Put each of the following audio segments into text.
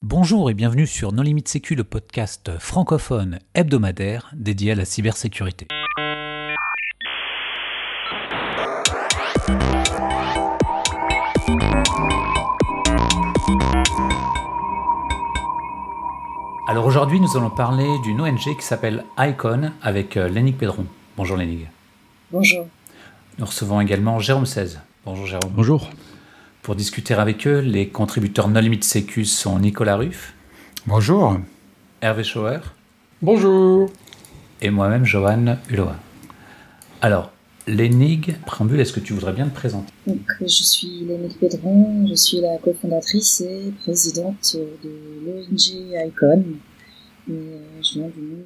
Bonjour et bienvenue sur No Limit Sécu, le podcast francophone hebdomadaire dédié à la cybersécurité. Alors aujourd'hui, nous allons parler d'une ONG qui s'appelle ICON avec Lénigue Pedron. Bonjour Lénigue. Bonjour. Nous recevons également Jérôme 16. Bonjour Jérôme. Bonjour. Pour discuter avec eux, les contributeurs No Limit Sécu sont Nicolas Ruff. Bonjour. Hervé Schauer. Bonjour. Et moi-même, Johan Hulot. Alors, Lénigue, préambule, est-ce que tu voudrais bien te présenter ? Donc, je suis Lénigue Pedron, je suis la cofondatrice et présidente de l'ONG ICON. Et je viens du monde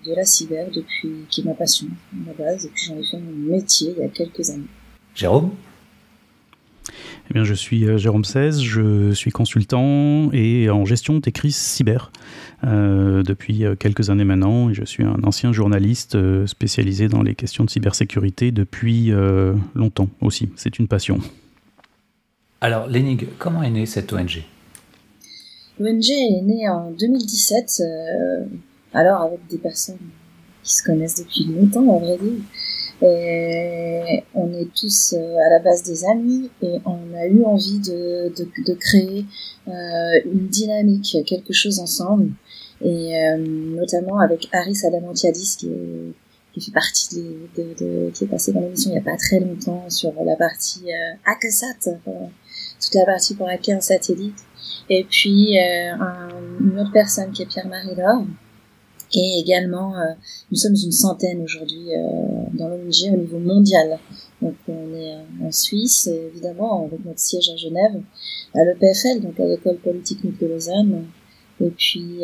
de la cyber qui est ma passion à la base, et puis j'en ai fait mon métier il y a quelques années. Jérôme ? Eh bien, je suis Jérôme 16, je suis consultant et en gestion des crises cyber depuis quelques années maintenant. Et je suis un ancien journaliste spécialisé dans les questions de cybersécurité depuis longtemps aussi. C'est une passion. Alors, Lénigue, comment est née cette ONG ? L'ONG est née en 2017, alors avec des personnes qui se connaissent depuis longtemps, à vrai dire. Et on est tous à la base des amis et on a eu envie de créer une dynamique, quelque chose ensemble, et notamment avec Haris Adamantiadis qui fait partie qui est passé dans l'émission il y a pas très longtemps sur la partie Hackasat, toute la partie pour hacker un satellite, et puis une autre personne qui est Pierre-Marie Laure. Et également, nous sommes une centaine aujourd'hui dans l'ONG au niveau mondial. Donc on est en Suisse, évidemment, avec notre siège à Genève, à l'EPFL, donc à l'École Polytechnique de Lausanne, et puis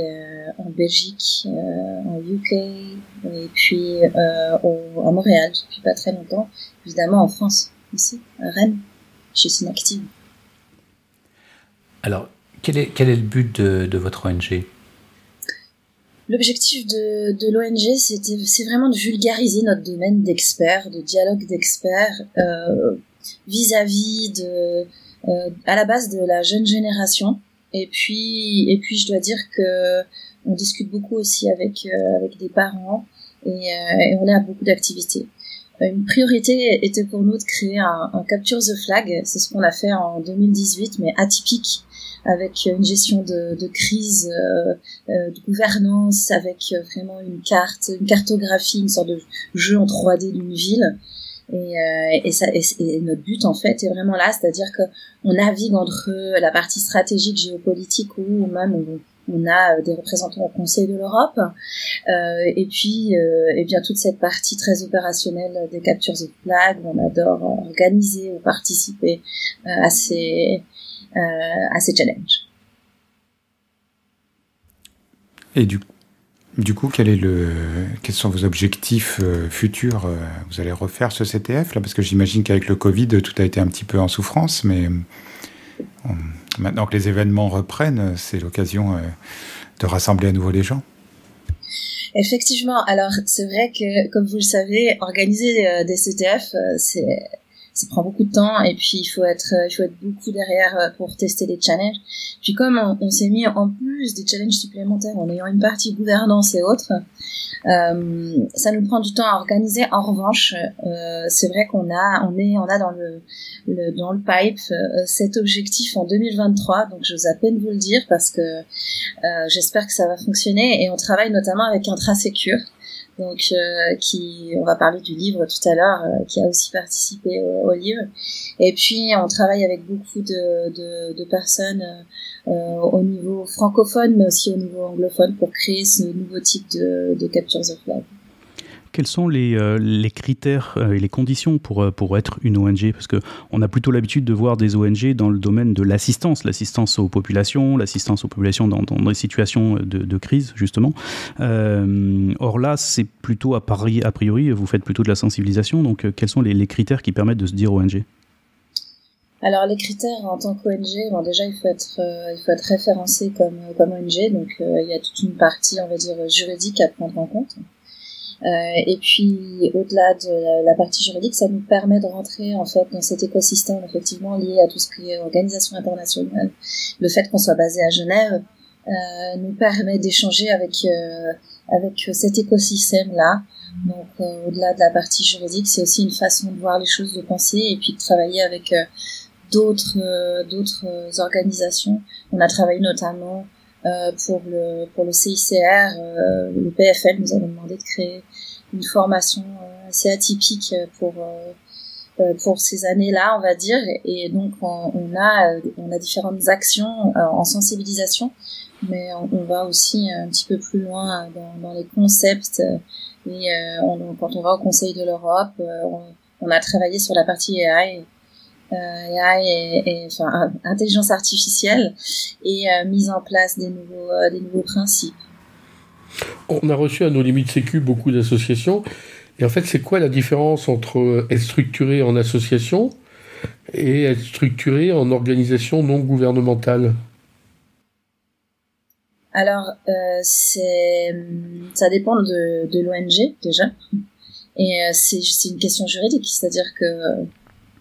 en Belgique, en UK, et puis à Montréal depuis pas très longtemps, évidemment en France, ici, à Rennes, chez Synactive. Alors, quel est le but de votre ONG ? L'objectif de l'ONG, c'est vraiment de vulgariser notre domaine d'experts, de dialogue d'experts, vis-à-vis à la base de la jeune génération. Et puis je dois dire que on discute beaucoup aussi avec des parents et on a beaucoup d'activités. Une priorité était pour nous de créer un Capture the Flag. C'est ce qu'on a fait en 2018, mais atypique, avec une gestion de crise, de gouvernance, avec vraiment une cartographie, une sorte de jeu en 3D d'une ville. Et notre but en fait est vraiment là, c'est-à-dire que on navigue entre la partie stratégique, géopolitique, ou même on a des représentants au Conseil de l'Europe, et puis et bien toute cette partie très opérationnelle des Capture the Flag, où on adore organiser ou participer à ces challenges. Et du coup, quels sont vos objectifs futurs ? Vous allez refaire ce CTF là, parce que j'imagine qu'avec le Covid, tout a été un petit peu en souffrance, mais maintenant que les événements reprennent, c'est l'occasion de rassembler à nouveau les gens. Effectivement, alors c'est vrai que, comme vous le savez, organiser des CTF, ça prend beaucoup de temps, et puis il faut être beaucoup derrière pour tester les challenges. Puis comme on s'est mis en plus des challenges supplémentaires en ayant une partie gouvernance et autres, ça nous prend du temps à organiser. En revanche, c'est vrai qu'on a dans le pipe cet objectif en 2023, donc j'ose à peine vous le dire parce que j'espère que ça va fonctionner, et on travaille notamment avec Intrasecure. Donc, on va parler du livre tout à l'heure, qui a aussi participé au livre. Et puis, on travaille avec beaucoup de personnes au niveau francophone, mais aussi au niveau anglophone, pour créer ce nouveau type de Capture the Flag. Quels sont les critères et les conditions pour être une ONG ? Parce qu'on a plutôt l'habitude de voir des ONG dans le domaine de l'assistance aux populations dans des situations de crise, justement. Or là, c'est plutôt a priori, vous faites plutôt de la sensibilisation. Donc, quels sont les critères qui permettent de se dire ONG ? Alors, les critères en tant qu'ONG, déjà, il faut être référencé comme ONG. Donc, il y a toute une partie, on va dire, juridique à prendre en compte. Et puis, au-delà de la partie juridique, ça nous permet de rentrer en fait dans cet écosystème effectivement lié à tout ce qui est organisation internationale. Le fait qu'on soit basé à Genève nous permet d'échanger avec cet écosystème-là. Donc, au-delà de la partie juridique, c'est aussi une façon de voir les choses, de penser, et puis de travailler avec d'autres organisations. On a travaillé notamment pour le CICR, le PFL nous avait demandé de créer une formation assez atypique pour ces années-là, on va dire, et donc on a différentes actions en sensibilisation, mais on va aussi un petit peu plus loin dans les concepts, et quand on va au Conseil de l'Europe, on a travaillé sur la partie AI et enfin intelligence artificielle, et mise en place des nouveaux principes. On a reçu à nos limites sécu beaucoup d'associations, et en fait c'est quoi la différence entre être structuré en association et être structuré en organisation non gouvernementale? Alors ça dépend de l'ONG déjà, et c'est une question juridique, c'est-à-dire que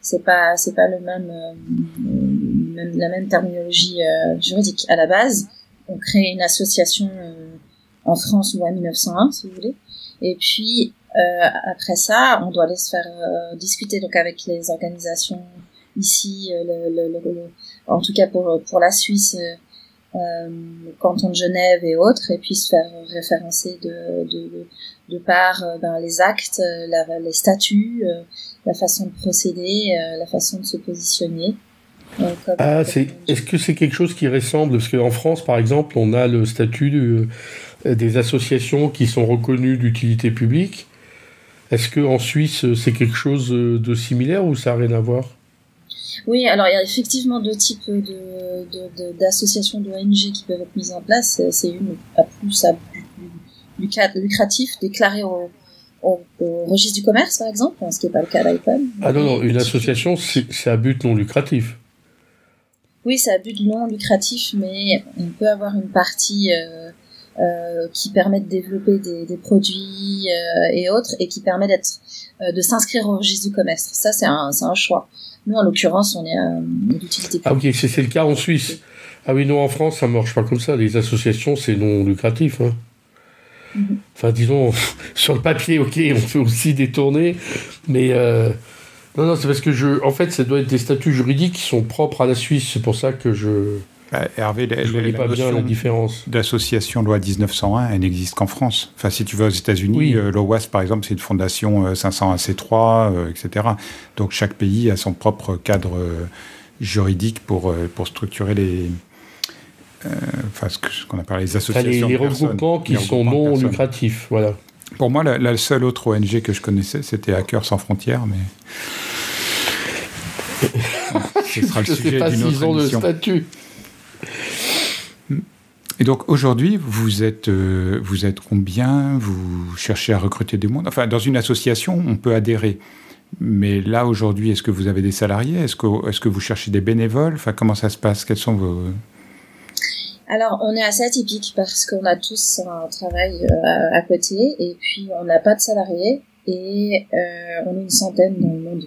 c'est pas la même terminologie juridique. À la base, on crée une association en France, loi 1901, si vous voulez, et puis après ça, on doit aller se faire discuter donc avec les organisations ici, en tout cas pour la Suisse, le canton de Genève et autres, et puis se faire référencer de par les actes, les statuts, la façon de procéder, la façon de se positionner. Est-ce que c'est quelque chose qui ressemble, parce qu'en France par exemple on a le statut des associations qui sont reconnues d'utilité publique. Est-ce qu'en Suisse c'est quelque chose de similaire ou ça n'a rien à voir? Oui, alors il y a effectivement deux types d'associations d'ONG qui peuvent être mises en place. C'est une à but lucratif déclarée au registre du commerce, par exemple, ce qui n'est pas le cas d'IPON. Ah non, une association, c'est à but non lucratif. Oui, c'est à but non lucratif, mais on peut avoir une partie qui permet de développer des produits et autres, et qui permet de s'inscrire au registre du commerce. Ça, c'est un choix. Nous, en l'occurrence, on est d'utilité publique. Ah ok, c'est le cas en Suisse. Ah oui, non, en France, ça ne marche pas comme ça. Les associations, c'est non lucratif. Hein. Mm-hmm. Enfin, disons, sur le papier, ok, on peut aussi détourner, mais non, c'est parce que en fait, ça doit être des statuts juridiques qui sont propres à la Suisse. C'est pour ça que Hervé, je connais pas bien la différence. D'association loi 1901, elle n'existe qu'en France. Enfin, si tu vas aux États-Unis, oui. L'OWASP, par exemple, c'est une fondation 501c3, etc. Donc, chaque pays a son propre cadre juridique pour structurer ce qu'on appelle les associations. Les regroupements qui sont non lucratifs, voilà. Pour moi, la seule autre ONG que je connaissais, c'était Hackers sans frontières, mais ce sera le sujet d'une autre émission. Le statut. Et donc aujourd'hui, vous êtes combien? Vous cherchez à recruter du monde? Enfin, dans une association, on peut adhérer. Mais là, aujourd'hui, est-ce que vous avez des salariés? Est-ce que vous cherchez des bénévoles? Enfin, comment ça se passe? Quels sont vos... Alors, on est assez atypique parce qu'on a tous un travail à côté, et puis on n'a pas de salariés, et on est une centaine dans le monde.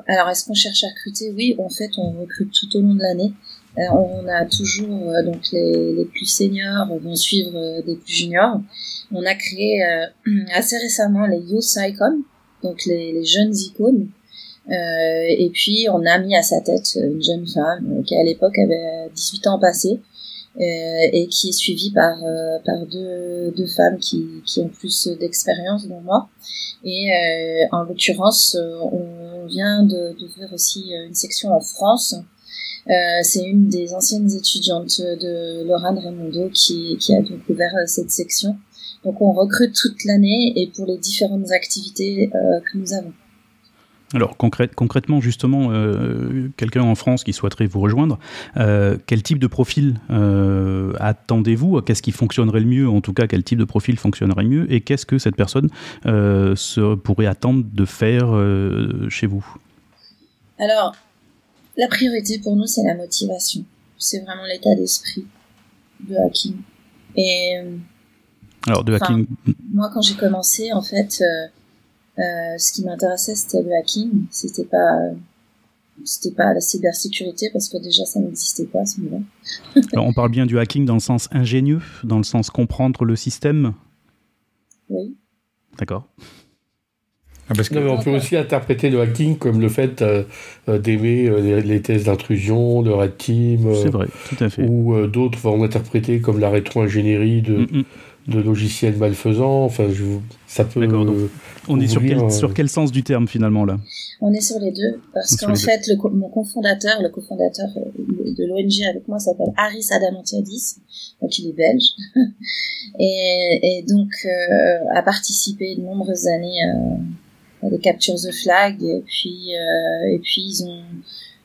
Alors, est-ce qu'on cherche à recruter? Oui, en fait, on recrute tout au long de l'année. On a toujours donc les plus seniors vont suivre des plus juniors. On a créé assez récemment les Youth Icons, donc les jeunes icônes. Et puis on a mis à sa tête une jeune femme qui à l'époque avait 18 ans passés, et qui est suivie par deux femmes qui ont plus d'expérience dont moi. Et en l'occurrence, on vient d'ouvrir aussi une section en France. C'est une des anciennes étudiantes de Lorraine Raimondo qui a donc ouvert cette section. Donc on recrute toute l'année et pour les différentes activités que nous avons. Alors concrètement, justement, quelqu'un en France qui souhaiterait vous rejoindre, quel type de profil attendez-vous? Qu'est-ce qui fonctionnerait le mieux? En tout cas, quel type de profil fonctionnerait le mieux? Et qu'est-ce que cette personne pourrait attendre de faire chez vous? Alors, la priorité pour nous, c'est la motivation. C'est vraiment l'état d'esprit de hacking. Et Alors, de hacking. Moi, quand j'ai commencé, en fait, ce qui m'intéressait, c'était le hacking. C'était pas la cybersécurité, parce que déjà, ça n'existait pas à ce moment-là. Alors, on parle bien du hacking dans le sens ingénieux, dans le sens comprendre le système. Oui. D'accord. Parce que non, mais on peut aussi interpréter le hacking comme le fait d'aimer les tests d'intrusion, le red team. C'est vrai, tout à fait. Ou d'autres vont l'interpréter comme la rétro-ingénierie de logiciels malfaisants. Enfin, ça peut. D'accord, donc on est sur quel sens du terme finalement là? On est sur les deux, parce qu'en fait, mon cofondateur, le cofondateur de l'ONG avec moi s'appelle Haris Adamantiadis, donc il est belge, et donc a participé de nombreuses années à des captures the flag, et puis ils ont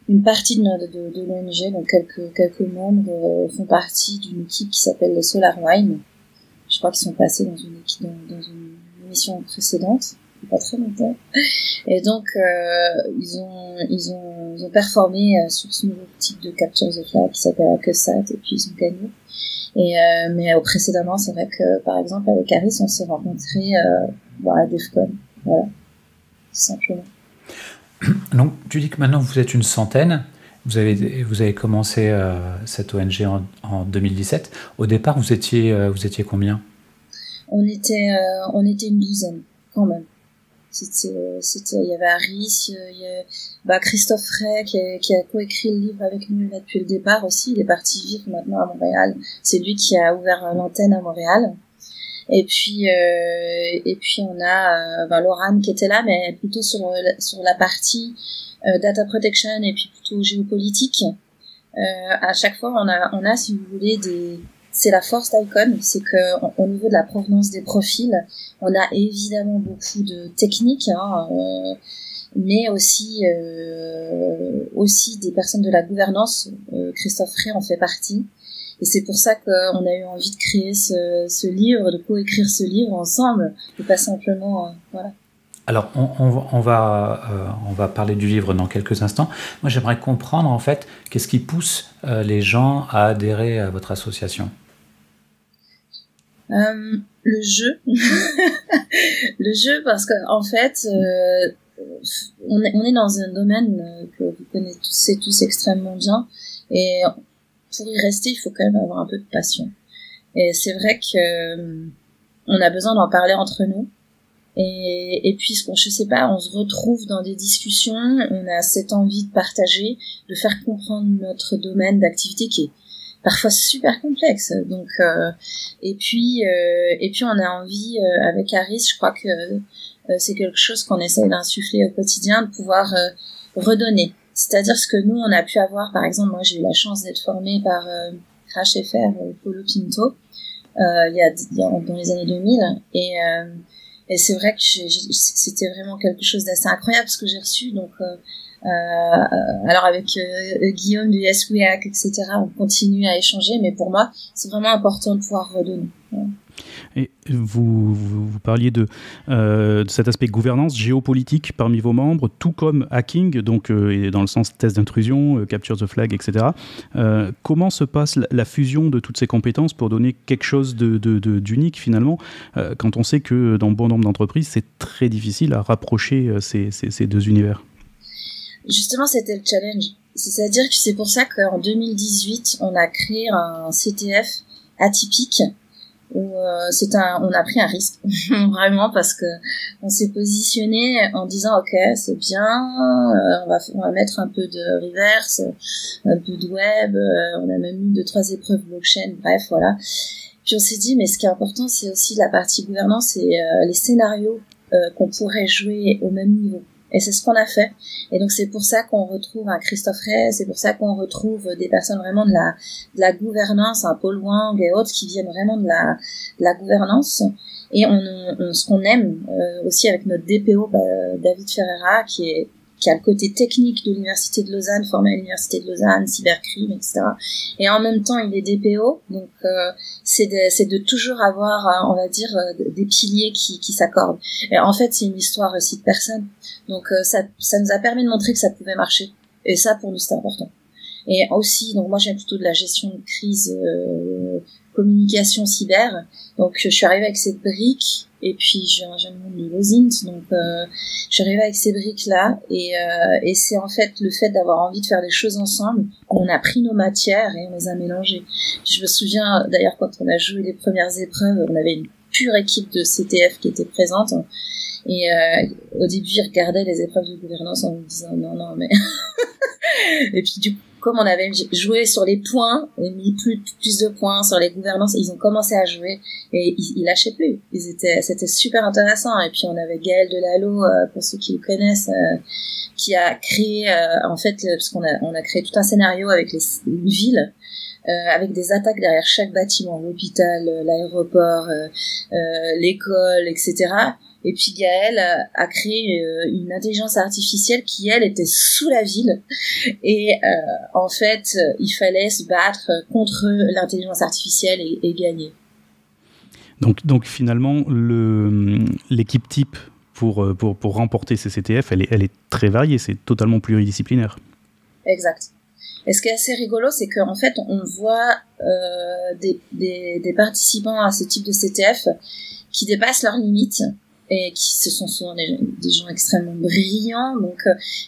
une partie de l'ONG, donc quelques membres font partie d'une équipe qui s'appelle les SolarWine. Je crois qu'ils sont passés dans une émission précédente, pas très longtemps. Et donc ils ont performé sur ce nouveau type de capture the flag qui s'appelle AccuSat, et puis ils ont gagné. Mais précédemment, c'est vrai que par exemple avec Haris, on s'est rencontrés à DEFCON, voilà, simplement. Donc tu dis que maintenant vous êtes une centaine. Vous avez commencé cette ONG en 2017. Au départ, vous étiez combien? On était une douzaine quand même. Il y avait Haris, il y a Christophe Frey qui a coécrit le livre avec nous là depuis le départ aussi. Il est parti vivre maintenant à Montréal. C'est lui qui a ouvert l'antenne à Montréal. Et puis on a Laurent qui était là, mais plutôt sur la partie data protection et puis plutôt géopolitique. À chaque fois on a si vous voulez c'est la force d'Icon, c'est que au niveau de la provenance des profils, on a évidemment beaucoup de techniques, mais aussi des personnes de la gouvernance. Christophe Frey en fait partie, et c'est pour ça qu'on a eu envie de créer ce livre, de coécrire ce livre ensemble, et pas simplement voilà. Alors, on va parler du livre dans quelques instants. Moi, j'aimerais comprendre, en fait, qu'est-ce qui pousse les gens à adhérer à votre association? Le jeu. Le jeu, parce que en fait, on est dans un domaine que vous connaissez tous extrêmement bien, et pour y rester, il faut quand même avoir un peu de passion. Et c'est vrai que on a besoin d'en parler entre nous. Et puis, je sais pas, on se retrouve dans des discussions, on a cette envie de partager, de faire comprendre notre domaine d'activité qui est parfois super complexe. Donc, et puis on a envie, avec Haris, je crois que c'est quelque chose qu'on essaye d'insuffler au quotidien, de pouvoir redonner. C'est-à-dire ce que nous, on a pu avoir, par exemple, moi j'ai eu la chance d'être formée par HFR, Paulo Pinto, dans les années 2000, et c'est vrai que c'était vraiment quelque chose d'assez incroyable ce que j'ai reçu. Donc, alors avec Guillaume du Yes We Hack, etc., on continue à échanger, mais pour moi, c'est vraiment important de pouvoir redonner. Ouais. Et vous parliez de cet aspect gouvernance géopolitique parmi vos membres, tout comme hacking, donc et dans le sens test d'intrusion, capture the flag, etc. Comment se passe la fusion de toutes ces compétences pour donner quelque chose d'unique finalement, quand on sait que dans bon nombre d'entreprises, c'est très difficile à rapprocher ces deux univers? Justement, c'était le challenge. C'est-à-dire que c'est pour ça qu'en 2018, on a créé un CTF atypique, où on a pris un risque vraiment, parce que on s'est positionné en disant ok, c'est bien, on va mettre un peu de reverse, un peu de web, on a même eu 2-3 épreuves blockchain, bref voilà. Puis on s'est dit mais ce qui est important, c'est aussi la partie gouvernance et les scénarios qu'on pourrait jouer au même niveau. Et c'est ce qu'on a fait. Et donc c'est pour ça qu'on retrouve un Christophe Rey, c'est pour ça qu'on retrouve des personnes vraiment de la gouvernance, un Paul Wang et autres qui viennent vraiment de la gouvernance. Et ce qu'on aime aussi avec notre DPO, David Ferreira, qui a le côté technique de l'Université de Lausanne, formé à l'Université de Lausanne, cybercrime, etc. Et en même temps, il est DPO, donc c'est de toujours avoir, on va dire, des piliers qui s'accordent. Et en fait, c'est une histoire aussi de personnes. Donc ça nous a permis de montrer que ça pouvait marcher. Et ça, pour nous, c'est important. Et aussi, donc moi j'aime plutôt de la gestion de crise, communication cyber. Donc je suis arrivée avec cette brique, et puis j'ai un monde de Lozint, donc je suis arrivée avec ces briques là, et c'est en fait le fait d'avoir envie de faire des choses ensemble qu'on a pris nos matières et on les a mélangées. Je me souviens d'ailleurs quand on a joué les premières épreuves, on avait une pure équipe de CTF qui était présente, et au début ils regardaient les épreuves de gouvernance en me disant non mais et puis du coup, comme on avait joué sur les points, et mis plus de points sur les gouvernances, ils ont commencé à jouer et ils lâchaient plus. C'était super intéressant. Et puis on avait Gaël Delallo, pour ceux qui le connaissent, qui a créé, en fait, parce qu'on a créé tout un scénario avec une ville, avec des attaques derrière chaque bâtiment, l'hôpital, l'aéroport, l'école, etc. Et puis Gaël a créé une intelligence artificielle qui, elle, était sous la ville. Et en fait, il fallait se battre contre l'intelligence artificielle et gagner. Donc finalement, l'équipe type pour remporter ces CTF, elle est très variée, c'est totalement pluridisciplinaire. Exact. Et ce qui est assez rigolo, c'est qu'en fait, on voit des participants à ce type de CTF qui dépassent leurs limites, et qui ce sont souvent des gens extrêmement brillants, donc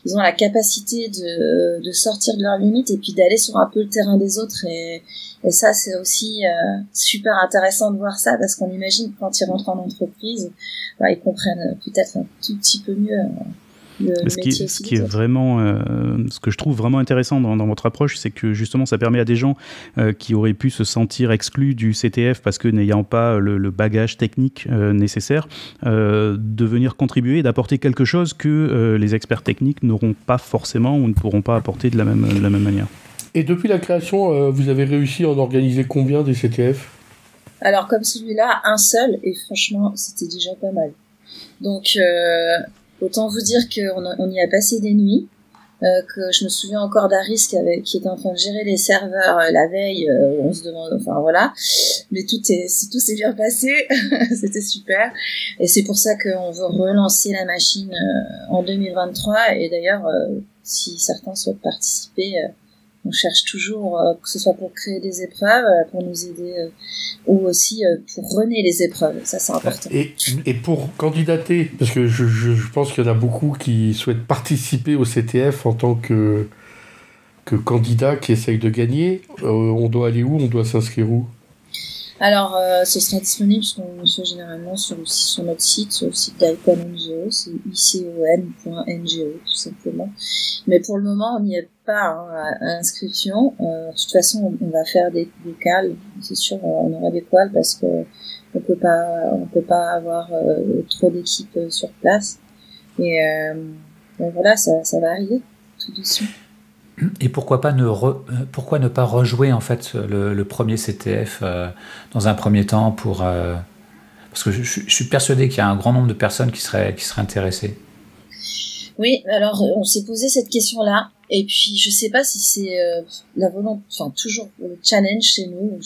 ils ont la capacité de sortir de leurs limites et puis d'aller sur un peu le terrain des autres, et ça c'est aussi super intéressant de voir ça, parce qu'on imagine que quand ils rentrent en entreprise, ils comprennent peut-être un tout petit peu mieux ce qui est vraiment, ce que je trouve vraiment intéressant dans votre approche, c'est que justement ça permet à des gens qui auraient pu se sentir exclus du CTF parce que n'ayant pas le bagage technique nécessaire, de venir contribuer et d'apporter quelque chose que les experts techniques n'auront pas forcément ou ne pourront pas apporter de la même manière. Et depuis la création, vous avez réussi à en organiser combien des CTF ? Alors comme celui-là, un seul, et franchement c'était déjà pas mal. Donc autant vous dire qu'on y a passé des nuits, que je me souviens encore d'Aris qui était en train de gérer les serveurs la veille, on se demande, enfin voilà, mais tout s'est bien passé, c'était super, et c'est pour ça qu'on veut relancer la machine en 2023, et d'ailleurs si certains souhaitent participer, on cherche toujours, que ce soit pour créer des épreuves, pour nous aider, ou aussi pour runner les épreuves. Ça, c'est important. Et pour candidater, parce que je pense qu'il y en a beaucoup qui souhaitent participer au CTF en tant que candidat qui essaye de gagner, on doit aller où ? On doit s'inscrire où ? Alors, ce sera disponible généralement sur notre site, sur le site d'Icon NGO, c'est icon.ngo tout simplement. Mais pour le moment, on n'y est pas à l'inscription. De toute façon, on va faire des cales, c'est sûr, on aura des quals parce que on peut pas avoir trop d'équipes sur place. Et voilà, ça va arriver tout doucement. Et pourquoi ne pas rejouer en fait le premier CTF dans un premier temps parce que je suis persuadé qu'il y a un grand nombre de personnes qui seraient intéressées. Oui, alors on s'est posé cette question-là, et puis je sais pas si c'est la volonté, enfin toujours le challenge chez nous,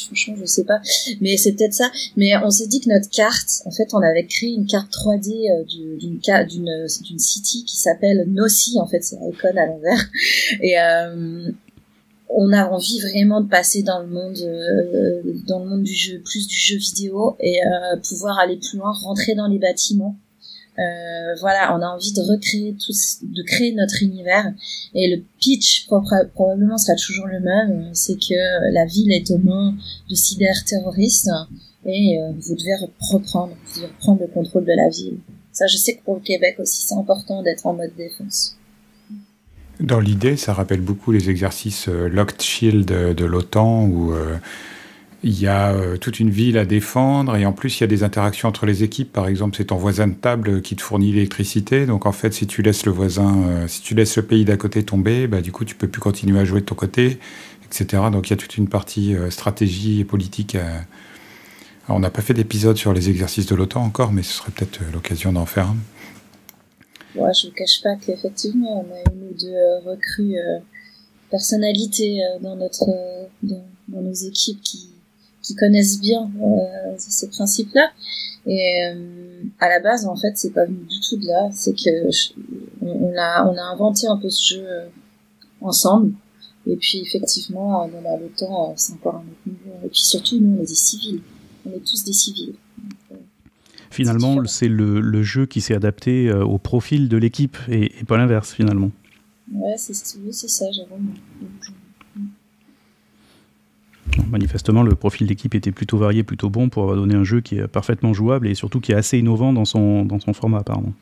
franchement je sais pas, mais c'est peut-être ça. Mais on s'est dit que notre carte, en fait on avait créé une carte 3D d'une city qui s'appelle Nossi, en fait c'est Icon à l'envers, et on a envie vraiment de passer dans le monde du jeu, plus du jeu vidéo, et pouvoir aller plus loin, rentrer dans les bâtiments. Voilà, on a envie de créer notre univers, et le pitch probablement sera toujours le même, c'est que la ville est aux mains de cyberterroristes et vous devez reprendre le contrôle de la ville. Ça, je sais que pour le Québec aussi, c'est important d'être en mode défense. Dans l'idée, ça rappelle beaucoup les exercices Locked Shield de l'OTAN où il y a toute une ville à défendre, et en plus il y a des interactions entre les équipes. Par exemple, c'est ton voisin de table qui te fournit l'électricité, donc en fait si tu laisses le pays d'à côté tomber, du coup tu peux plus continuer à jouer de ton côté, etc. Donc il y a toute une partie stratégie et politique. Alors, on n'a pas fait d'épisode sur les exercices de l'OTAN encore, mais ce serait peut-être l'occasion d'en faire un. Ouais, je ne vous cache pas qu'effectivement on a une ou deux recrues personnalités dans nos équipes qui connaissent bien ces principes-là, et à la base en fait c'est pas venu du tout de là, c'est que on a inventé un peu ce jeu ensemble, Et puis effectivement, dans le temps, c'est encore un autre niveau. Et puis surtout, nous, on est des civils. On est tous des civils. Donc, finalement, c'est le jeu qui s'est adapté au profil de l'équipe et pas l'inverse, finalement. Ouais, c'est ça, Jérôme. Bon, manifestement, le profil d'équipe était plutôt varié, plutôt bon pour avoir donné un jeu qui est parfaitement jouable et surtout qui est assez innovant dans son format, apparemment.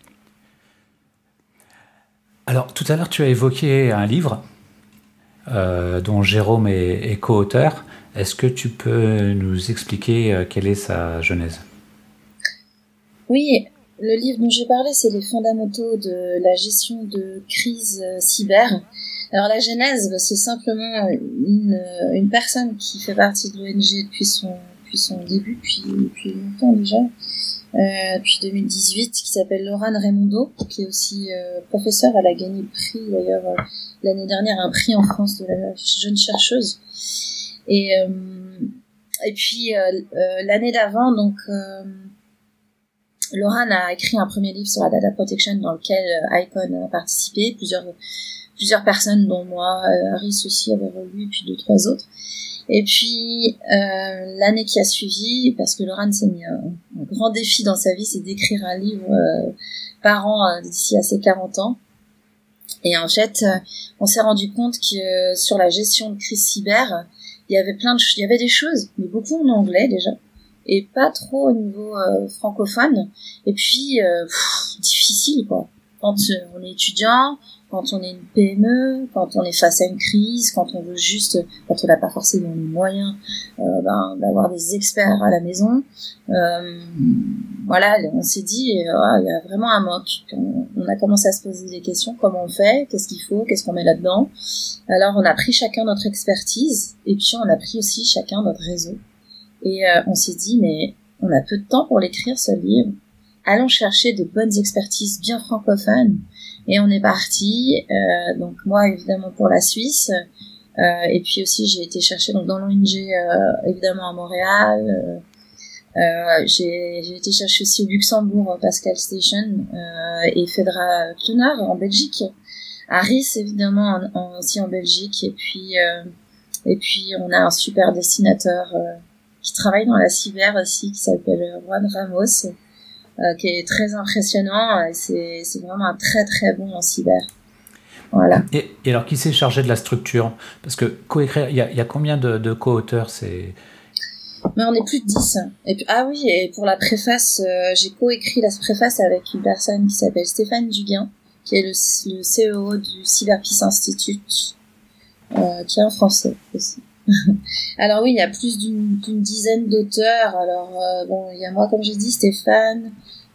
Alors, tout à l'heure, tu as évoqué un livre dont Jérôme est co-auteur. Est-ce que tu peux nous expliquer quelle est sa genèse ? Oui, le livre dont j'ai parlé, c'est les fondamentaux de la gestion de crise cyber. Alors la genèse, c'est simplement une personne qui fait partie de l'ONG depuis son début, depuis longtemps déjà, depuis 2018, qui s'appelle Laurane Raimondo, qui est aussi professeure. Elle a gagné le prix d'ailleurs l'année dernière, un prix en France de la jeune chercheuse. Et puis l'année d'avant, donc Laurane a écrit un premier livre sur la data protection dans lequel Icon a participé, plusieurs personnes, dont moi, Harris aussi avait relu, puis 2-3 autres. Et puis l'année qui a suivi, parce que Laurane s'est mis un grand défi dans sa vie, c'est d'écrire un livre par an d'ici à ses 40 ans. Et en fait, on s'est rendu compte que sur la gestion de crise cyber, il y avait des choses, mais beaucoup en anglais déjà, et pas trop au niveau francophone. Et puis difficile quoi. Quand on est étudiant, quand on est une PME, quand on est face à une crise, quand on n'a pas forcément les moyens d'avoir des experts à la maison, voilà, on s'est dit, il y a vraiment un manque. On a commencé à se poser des questions, comment on fait, qu'est-ce qu'il faut, qu'est-ce qu'on met là-dedans. Alors on a pris chacun notre expertise, et puis on a pris aussi chacun notre réseau. Et on s'est dit, mais on a peu de temps pour l'écrire, ce livre. Allons chercher de bonnes expertises bien francophones. Et on est parti, donc moi évidemment pour la Suisse, et puis aussi j'ai été chercher donc dans l'ONG évidemment à Montréal, j'ai été chercher aussi au Luxembourg Pascal Station et Fedra Kluner en Belgique, Harris évidemment aussi en Belgique, et puis on a un super destinateur qui travaille dans la cyber aussi, qui s'appelle Juan Ramos, qui est très impressionnant. C'est vraiment un très très bon en cyber. Voilà. Et alors, qui s'est chargé de la structure ? Parce que coécrire, il y a combien de co-auteurs ? Mais on est plus de 10. Et pour la préface, j'ai coécrit la préface avec une personne qui s'appelle Stéphane Duguin, qui est le CEO du Cyberpeace Institute, qui est un Français aussi. Alors oui, il y a plus d'une dizaine d'auteurs. Alors il y a moi, comme j'ai dit, Stéphane,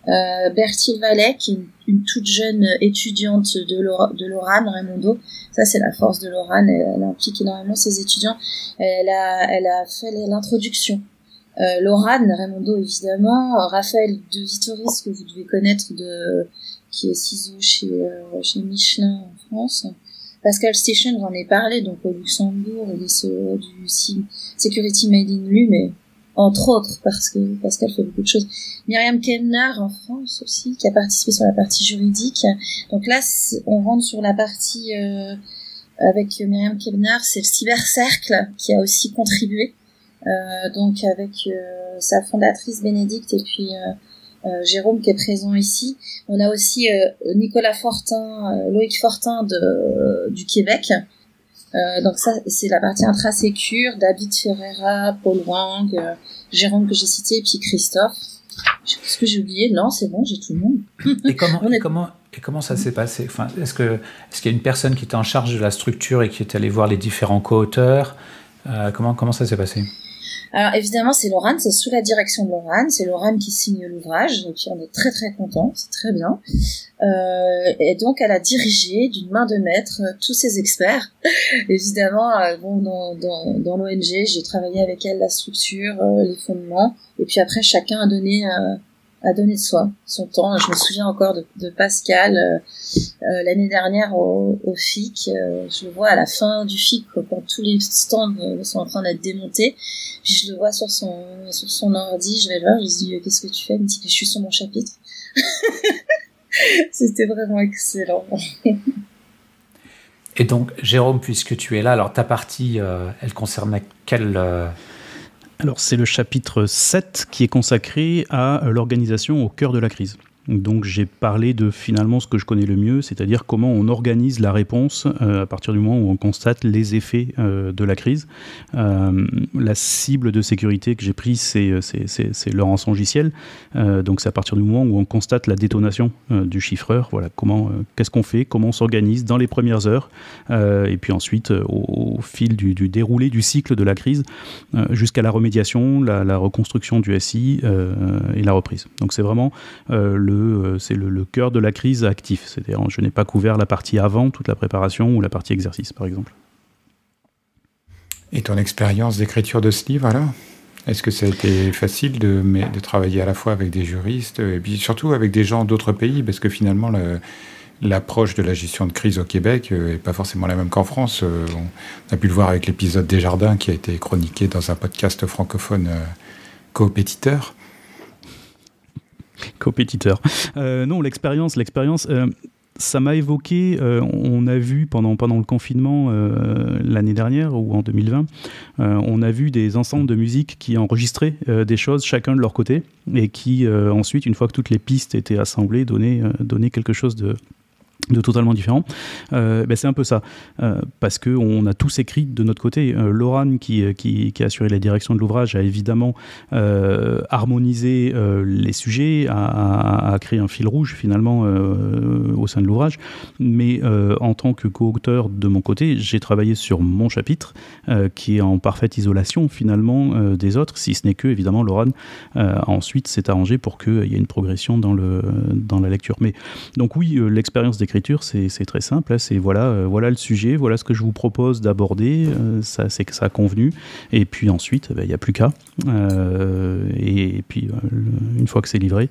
Bertil Vallet, qui est une toute jeune étudiante de Laurane Raimondo. Ça, c'est la force de Laurane, elle implique énormément ses étudiants. Elle a fait l'introduction. Laurane Raimondo, évidemment, Raphaël de Vitoris, que vous devez connaître, qui est CISO chez Michelin en France. Pascal Station, j'en ai parlé, donc au Luxembourg, il est CEO du Security Made in Lu, mais entre autres, parce que Pascal fait beaucoup de choses. Myriam Kellner en France aussi, qui a participé sur la partie juridique. Donc là, on rentre sur la partie avec Myriam Kellner, c'est le Cybercercle qui a aussi contribué, donc avec sa fondatrice Bénédicte et puis Jérôme qui est présent ici. On a aussi Nicolas Fortin, Loïc Fortin du Québec. Donc ça, c'est la partie intrasécure, David Ferreira, Paul Wang, Jérôme que j'ai cité, et puis Christophe. Est-ce que j'ai oublié ? Non, c'est bon, j'ai tout le monde. Et comment ça s'est passé ? Enfin, est-ce qu'il y a une personne qui était en charge de la structure et qui est allée voir les différents co-auteurs ? Comment ça s'est passé ? Alors évidemment, c'est Laurane, c'est sous la direction de Laurane, c'est Laurane qui signe l'ouvrage, et puis on est très très contents, c'est très bien. Et donc elle a dirigé d'une main de maître tous ces experts. Évidemment, dans l'ONG, j'ai travaillé avec elle la structure, les fondements, et puis après chacun a donné de soi, son temps. Je me souviens encore de Pascal l'année dernière au FIC. Je le vois à la fin du FIC quand tous les stands sont en train d'être démontés. Puis je le vois sur son ordi. Je vais le voir. Je lui dis qu'est-ce que tu fais ? Il me dit je suis sur mon chapitre. C'était vraiment excellent. Et donc, Jérôme, puisque tu es là, alors ta partie, elle concerne quelle... Alors, c'est le chapitre 7 qui est consacré à l'organisation au cœur de la crise. Donc j'ai parlé de finalement ce que je connais le mieux, c'est-à-dire comment on organise la réponse à partir du moment où on constate les effets de la crise. La cible de sécurité que j'ai prise, c'est le rançongiciel. Donc c'est à partir du moment où on constate la détonation du chiffreur. Voilà, qu'est-ce qu'on fait, comment on s'organise dans les premières heures, et puis ensuite au fil du déroulé du cycle de la crise jusqu'à la remédiation, la reconstruction du SI et la reprise. Donc c'est vraiment c'est le cœur de la crise actif. C'est-à-dire, je n'ai pas couvert la partie avant, toute la préparation ou la partie exercice, par exemple. Et ton expérience d'écriture de ce livre, alors ? Est-ce que ça a été facile de travailler à la fois avec des juristes et puis surtout avec des gens d'autres pays ? Parce que finalement, l'approche de la gestion de crise au Québec n'est pas forcément la même qu'en France. On a pu le voir avec l'épisode Desjardins qui a été chroniqué dans un podcast francophone Coopétiteur. Compétiteur. Non, l'expérience, ça m'a évoqué, on a vu pendant le confinement l'année dernière ou en 2020, on a vu des ensembles de musique qui enregistraient des choses chacun de leur côté et qui ensuite, une fois que toutes les pistes étaient assemblées, donnaient quelque chose de totalement différent. C'est un peu ça, parce qu'on a tous écrit de notre côté. Laurent, qui a assuré la direction de l'ouvrage, a évidemment harmonisé les sujets, a créé un fil rouge finalement au sein de l'ouvrage, mais en tant que co-auteur de mon côté, j'ai travaillé sur mon chapitre, qui est en parfaite isolation finalement des autres, si ce n'est que, évidemment, Laurent ensuite s'est arrangé pour qu'il y ait une progression dans la lecture. Mais, donc oui, l'expérience d'écriture, c'est très simple, hein, c'est voilà le sujet, voilà ce que je vous propose d'aborder, ça a convenu, et puis ensuite il n'y a plus qu'à, et puis une fois que c'est livré,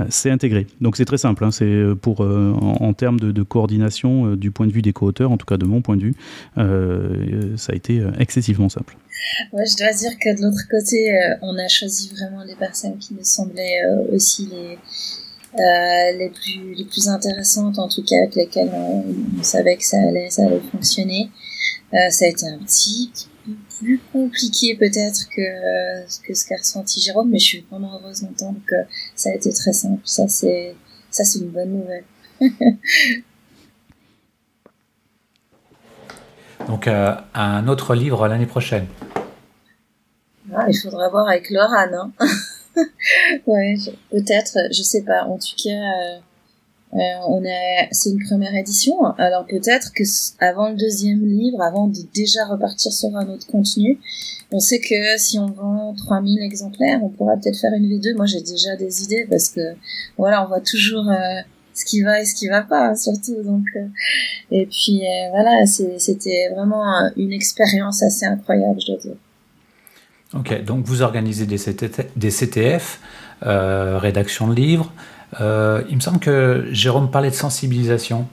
c'est intégré. Donc c'est très simple, hein, c'est pour en termes de coordination du point de vue des co-auteurs, en tout cas de mon point de vue, ça a été excessivement simple. Ouais, je dois dire que de l'autre côté, on a choisi vraiment les personnes qui nous semblaient aussi les plus intéressantes, en tout cas avec lesquelles on savait que ça allait fonctionner. Ça a été un petit peu plus compliqué peut-être que ce qu'a ressenti Jérôme, mais je suis vraiment heureuse d'entendre que ça a été très simple. Ça c'est une bonne nouvelle. Donc un autre livre l'année prochaine. Ah, il faudra voir avec Laurent, hein. Ouais, peut-être, je sais pas. En tout cas, c'est une première édition. Alors peut-être que avant le deuxième livre, avant de déjà repartir sur un autre contenu, on sait que si on vend 3000 exemplaires, on pourra peut-être faire une V2. Moi, j'ai déjà des idées parce que voilà, on voit toujours ce qui va et ce qui va pas, hein, surtout. Donc, et puis voilà, c'était vraiment une expérience assez incroyable, je dois dire. Ok, donc vous organisez des CTF, rédaction de livres. Il me semble que Jérôme parlait de sensibilisation.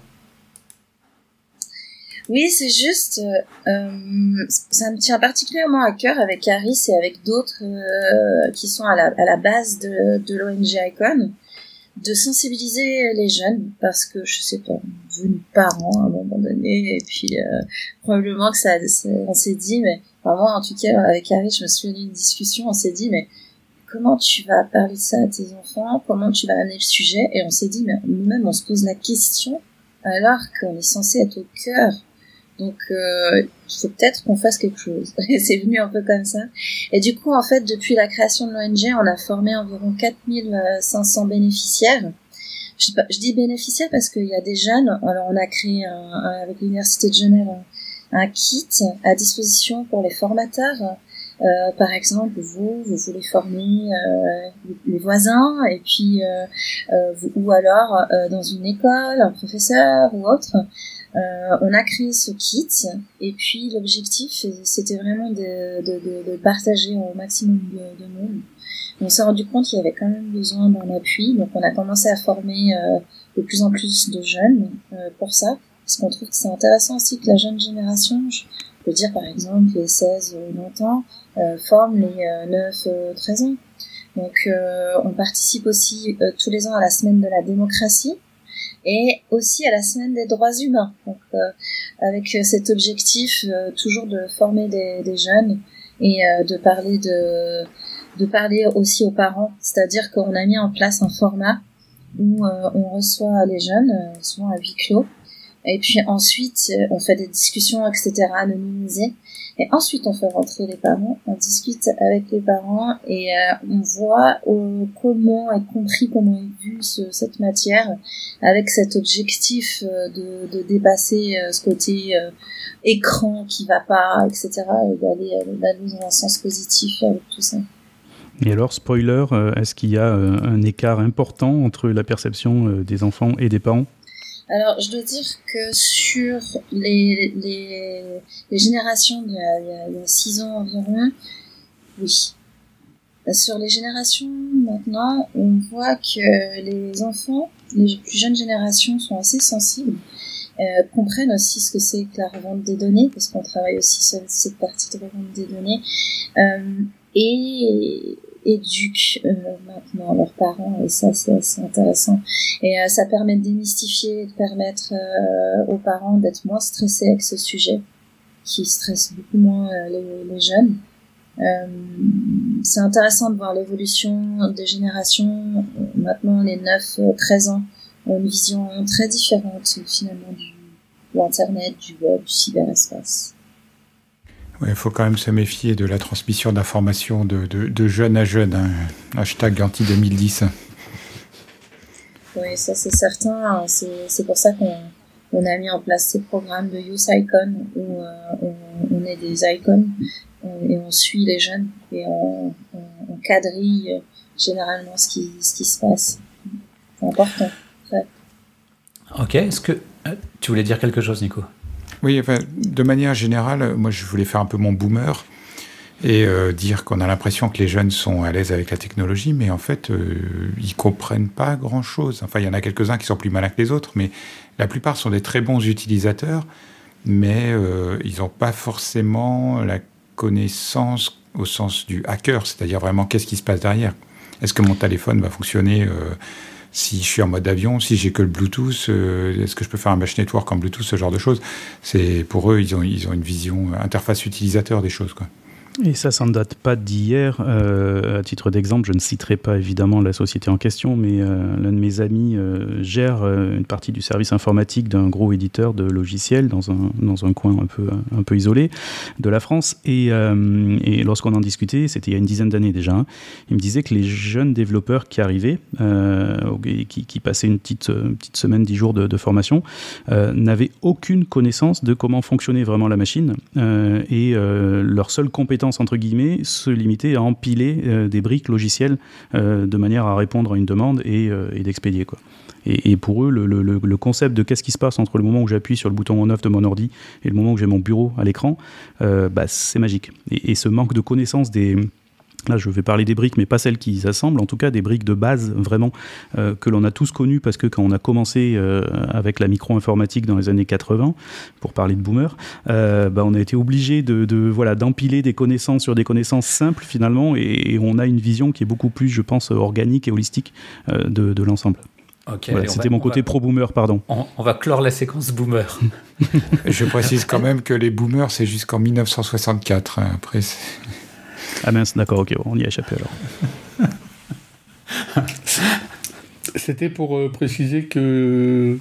Oui, c'est juste, ça me tient particulièrement à cœur avec Harris et avec d'autres qui sont à la base de l'ONG ICON, de sensibiliser les jeunes, parce que je sais pas, devenus parents à un moment donné, et puis probablement que on s'est dit, mais enfin, moi en tout cas avec Harry, je me souviens d'une discussion, on s'est dit, mais comment tu vas parler de ça à tes enfants, comment tu vas amener le sujet, et on s'est dit, mais nous-mêmes on se pose la question alors qu'on est censé être au cœur. Donc, il faut peut-être qu'on fasse quelque chose. Et c'est venu un peu comme ça. Et du coup, en fait, depuis la création de l'ONG, on a formé environ 4500 bénéficiaires. Je dis bénéficiaires parce qu'il y a des jeunes. Alors, on a créé avec l'Université de Genève un kit à disposition pour les formateurs. Par exemple, vous voulez former les voisins, et puis ou alors dans une école, un professeur ou autre. On a créé ce kit, et puis l'objectif c'était vraiment de partager au maximum de monde. On s'est rendu compte qu'il y avait quand même besoin d'un appui, donc on a commencé à former de plus en plus de jeunes pour ça, parce qu'on trouve que c'est intéressant aussi que la jeune génération, je peux dire par exemple les 16-20 ans, forment les 9-13 ans. Donc on participe aussi tous les ans à la semaine de la démocratie. et aussi à la semaine des droits humains. Donc, avec cet objectif toujours de former des jeunes et de parler aussi aux parents. C'est-à-dire qu'on a mis en place un format où on reçoit les jeunes, souvent à huis clos, et puis ensuite on fait des discussions, etc., anonymisées. Et ensuite, on fait rentrer les parents, on discute avec les parents et on voit comment est compris, comment est vue cette matière, avec cet objectif de dépasser ce côté écran qui va pas, etc., et d'aller dans un sens positif avec tout ça. Et alors, spoiler, est-ce qu'il y a un écart important entre la perception des enfants et des parents ? Alors, je dois dire que sur les générations il y a 6 ans environ, oui. Sur les générations maintenant, on voit que les enfants, les plus jeunes générations sont assez sensibles, comprennent aussi ce que c'est que la revente des données, parce qu'on travaille aussi sur cette partie de revente des données, et éduquent maintenant leurs parents, et ça c'est assez intéressant, et ça permet de démystifier, de permettre aux parents d'être moins stressés avec ce sujet qui stresse beaucoup moins les jeunes. C'est intéressant de voir l'évolution des générations. Maintenant les 9-13 ans ont une vision très différente finalement de l'internet, du web, du cyberespace. Il faut quand même se méfier de la transmission d'informations de jeune à jeune. Hein. Hashtag anti-2010. Oui, ça c'est certain. C'est pour ça qu'on a mis en place ces programmes de Youth Icon où on est des icônes et on suit les jeunes et on quadrille généralement ce qui se passe. C'est important. Ouais. Ok, est-ce que tu voulais dire quelque chose, Nico ? Oui, enfin, de manière générale, moi je voulais faire un peu mon boomer et dire qu'on a l'impression que les jeunes sont à l'aise avec la technologie, mais en fait, ils comprennent pas grand-chose. Enfin, il y en a quelques-uns qui sont plus malins que les autres, mais la plupart sont des très bons utilisateurs, mais ils n'ont pas forcément la connaissance au sens du hacker, c'est-à-dire vraiment qu'est-ce qui se passe derrière. Est-ce que mon téléphone va fonctionner si je suis en mode avion, si j'ai que le Bluetooth, est-ce que je peux faire un mesh network en Bluetooth, ce genre de choses. C'est, pour eux, ils ont une vision interface utilisateur des choses, quoi. Et ça ne date pas d'hier. À titre d'exemple, je ne citerai pas évidemment la société en question, mais l'un de mes amis gère une partie du service informatique d'un gros éditeur de logiciels dans un coin un peu isolé de la France. Et lorsqu'on en discutait, c'était il y a une dizaine d'années déjà, hein, il me disait que les jeunes développeurs qui arrivaient, qui passaient une petite semaine, 10 jours de formation, n'avaient aucune connaissance de comment fonctionnait vraiment la machine, et leur seule compétence entre guillemets se limiter à empiler des briques logicielles de manière à répondre à une demande et d'expédier, quoi. Et pour eux, le concept de qu'est-ce qui se passe entre le moment où j'appuie sur le bouton on-off de mon ordi et le moment où j'ai mon bureau à l'écran, c'est magique. Et ce manque de connaissance là, je vais parler des briques, mais pas celles qui assemblent, en tout cas des briques de base, vraiment, que l'on a tous connues, parce que quand on a commencé avec la micro-informatique dans les années 80, pour parler de boomer, on a été obligé d'empiler des connaissances sur des connaissances simples, finalement, et on a une vision qui est beaucoup plus, je pense, organique et holistique de l'ensemble. Okay, voilà, c'était mon côté pro-boomer, pardon. On va clore la séquence boomer. Je précise quand même que les boomers, c'est jusqu'en 1964. Hein. Après, Ah mince, d'accord, ok, on y a échappé alors. C'était pour préciser que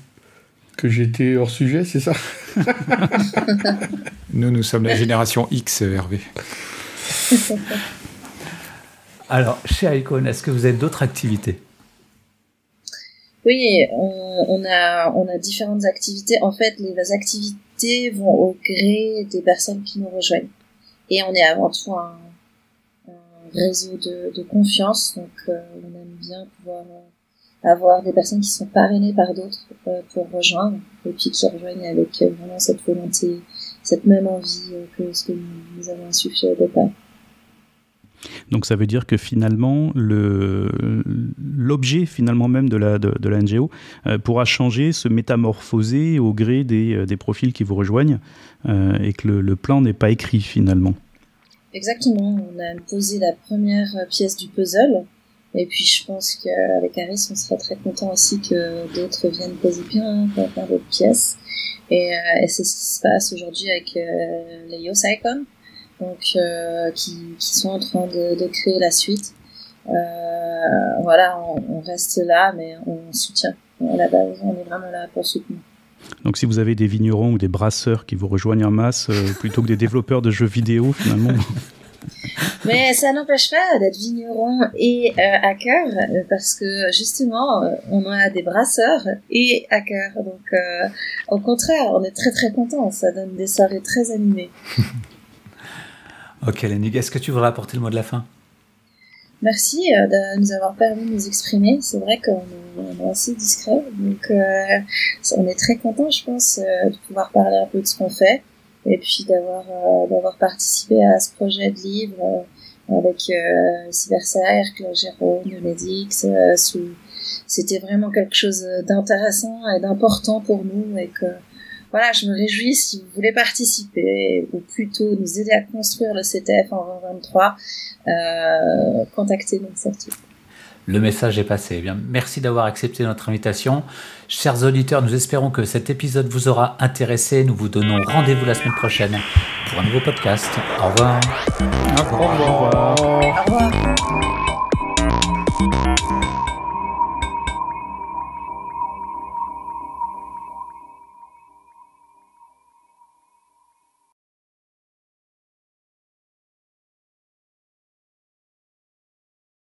j'étais hors sujet, c'est ça? Nous sommes la génération X, Hervé. Alors, chez Icon, est-ce que vous avez d'autres activités? Oui, on a différentes activités. En fait, les activités vont au gré des personnes qui nous rejoignent. Et on est avant tout un réseau de confiance, donc on aime bien pouvoir avoir des personnes qui sont parrainées par d'autres pour rejoindre, et puis qui rejoignent avec vraiment cette volonté, cette même envie que ce que nous avons insufflé au départ. Donc ça veut dire que finalement l'objet finalement même de la NGO pourra changer, se métamorphoser au gré des profils qui vous rejoignent, et que le plan n'est pas écrit finalement. Exactement, on a posé la première pièce du puzzle Et puis je pense qu'avec Harris, on serait très content aussi que d'autres viennent poser bien, faire d'autres pièces. Et c'est ce qui se passe aujourd'hui avec les Yosaikon, donc qui sont en train de créer la suite. Voilà, on reste là, mais on soutient. À la base, on est vraiment là pour soutenir. Donc si vous avez des vignerons ou des brasseurs qui vous rejoignent en masse, plutôt que des développeurs de jeux vidéo, finalement... Mais ça n'empêche pas d'être vigneron et hacker, parce que justement, on a des brasseurs et hackers. Donc, au contraire, on est très très contents. Ça donne des soirées très animées. Ok, Lénigue, est-ce que tu voudrais apporter le mot de la fin ? Merci de nous avoir permis de nous exprimer. C'est vrai qu'on est assez discret, donc on est très contents, je pense, de pouvoir parler un peu de ce qu'on fait. Et puis d'avoir participé à ce projet de livre avec Cybercercle, Jérôme, Medix. C'était vraiment quelque chose d'intéressant et d'important pour nous. Et que voilà, je me réjouis si vous voulez participer ou plutôt nous aider à construire le CTF en 2023. Contactez-nous surtout. Le message est passé. Eh bien, merci d'avoir accepté notre invitation. Chers auditeurs, nous espérons que cet épisode vous aura intéressé. Nous vous donnons rendez-vous la semaine prochaine pour un nouveau podcast. Au revoir. Au revoir.